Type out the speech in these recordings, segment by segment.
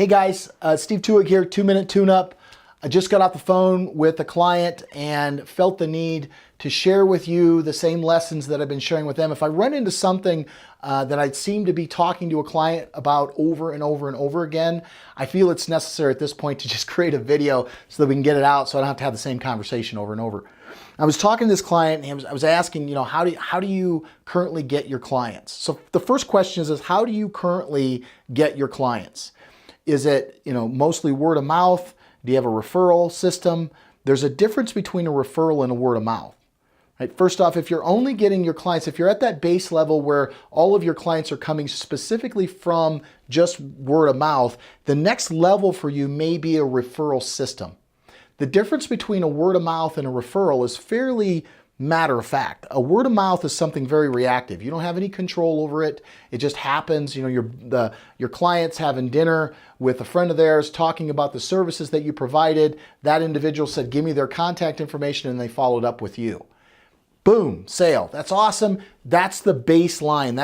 Hey guys, Steve Tuig here, 2-minute tune-up. I just got off the phone with a client and felt the need to share with you the same lessons that I've been sharing with them. If I run into something that I seem to be talking to a client about over and over and over again, I feel it's necessary at this point to just create a video so that we can get it out so I don't have to have the same conversation over and over. I was talking to this client and I was asking, how do you currently get your clients? So the first question is how do you currently get your clients? Is it, mostly word of mouth? Do you have a referral system? There's a difference between a referral and a word of mouth. Right? First off, if you're only getting your clients, if you're at that base level where all of your clients are coming specifically from just word of mouth, the next level for you may be a referral system. The difference between a word of mouth and a referral is fairly matter of fact. A word of mouth is something very reactive. You don't have any control over it. It just happens. Your client's having dinner with a friend of theirs talking about the services that you provided. That individual said, give me their contact information, and they followed up with you. Boom, sale. That's awesome. That's the baseline.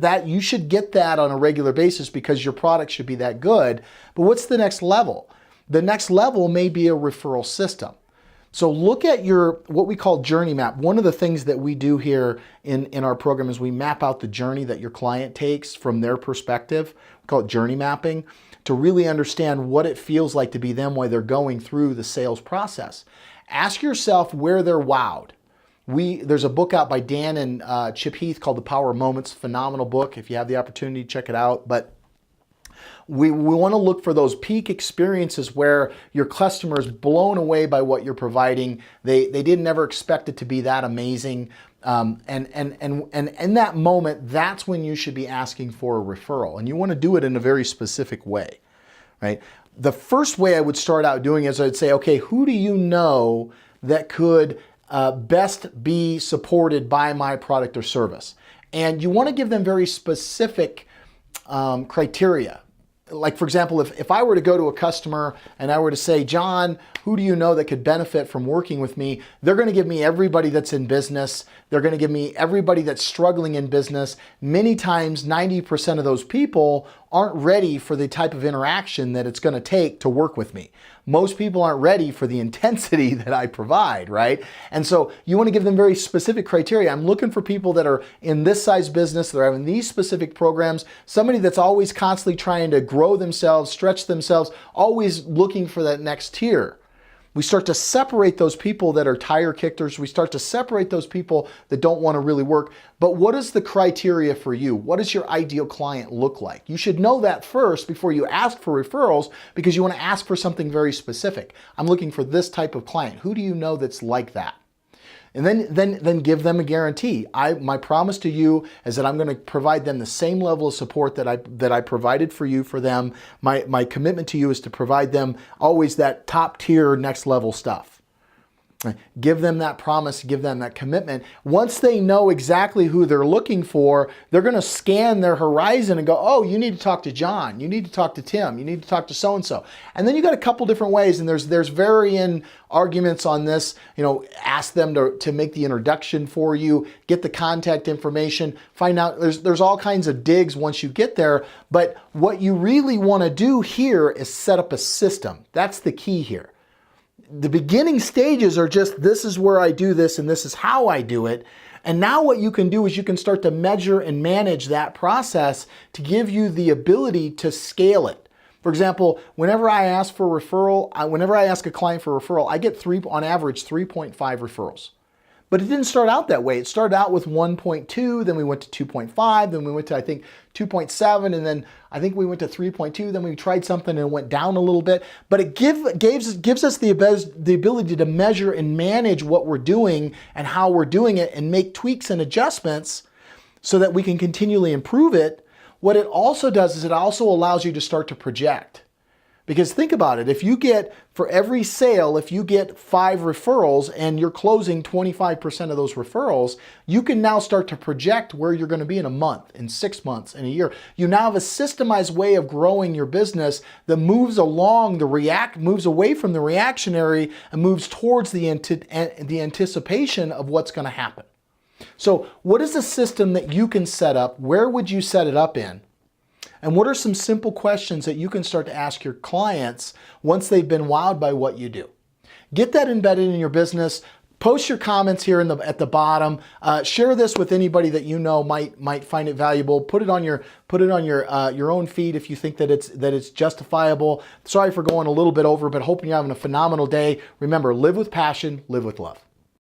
That you should get that on a regular basis because your product should be that good. But what's the next level? The next level may be a referral system. So look at your, what we call journey map. One of the things that we do here in our program is we map out the journey that your client takes from their perspective. We call it journey mapping to really understand what it feels like to be them while they're going through the sales process. Ask yourself where they're wowed. There's a book out by Dan and Chip Heath called The Power of Moments. Phenomenal book. If you have the opportunity, check it out. But we want to look for those peak experiences where your customer is blown away by what you're providing. They didn't ever expect it to be that amazing. And in that moment, that's when you should be asking for a referral. And you want to do it in a very specific way, right? The first way I would start out doing is I'd say, okay, who do you know that could best be supported by my product or service? And you want to give them very specific criteria. Like, for example, if I were to go to a customer and I were to say, John, who do you know that could benefit from working with me? They're going to give me everybody that's in business. They're going to give me everybody that's struggling in business. Many times, 90% of those people aren't ready for the type of interaction that it's going to take to work with me. Most people aren't ready for the intensity that I provide, right? And so you want to give them very specific criteria. I'm looking for people that are in this size business, that are having these specific programs, somebody that's always constantly trying to grow themselves, stretch themselves, always looking for that next tier. We start to separate those people that are tire kickers. We start to separate those people that don't want to really work. But what is the criteria for you? What does your ideal client look like? You should know that first before you ask for referrals because you want to ask for something very specific. I'm looking for this type of client. Who do you know that's like that? And then give them a guarantee. My promise to you is that I'm going to provide them the same level of support that I provided for you for them. My commitment to you is to provide them always that top tier next level stuff. Give them that promise, give them that commitment. Once they know exactly who they're looking for, they're going to scan their horizon and go, oh, you need to talk to John, you need to talk to Tim, you need to talk to so-and-so. And then you got a couple different ways, and there's varying arguments on this. Ask them to make the introduction for you, get the contact information, find out, there's all kinds of digs once you get there. But what you really want to do here is set up a system. That's the key here. The beginning stages are just, this is where I do this and this is how I do it. And now what you can do is you can start to measure and manage that process to give you the ability to scale it. For example, whenever I ask for referral, whenever I ask a client for a referral, I get on average 3.5 referrals. But it didn't start out that way. It started out with 1.2, then we went to 2.5, then we went to, I think, 2.7, and then I think we went to 3.2, then we tried something and it went down a little bit. But it gives us the ability to measure and manage what we're doing and how we're doing it and make tweaks and adjustments so that we can continually improve it. What it also does is it also allows you to start to project. Because think about it, for every sale, if you get 5 referrals and you're closing 25% of those referrals, you can now start to project where you're going to be in a month, in 6 months, in a year. You now have a systemized way of growing your business that moves moves away from the reactionary and moves towards the anticipation of what's going to happen. So what is a system that you can set up? Where would you set it up in? And what are some simple questions that you can start to ask your clients once they've been wowed by what you do? Get that embedded in your business. Post your comments here at the bottom. Share this with anybody that you know might find it valuable. Put it on your own feed if you think that it's justifiable. Sorry for going a little bit over, but hoping you're having a phenomenal day. Remember, live with passion, live with love.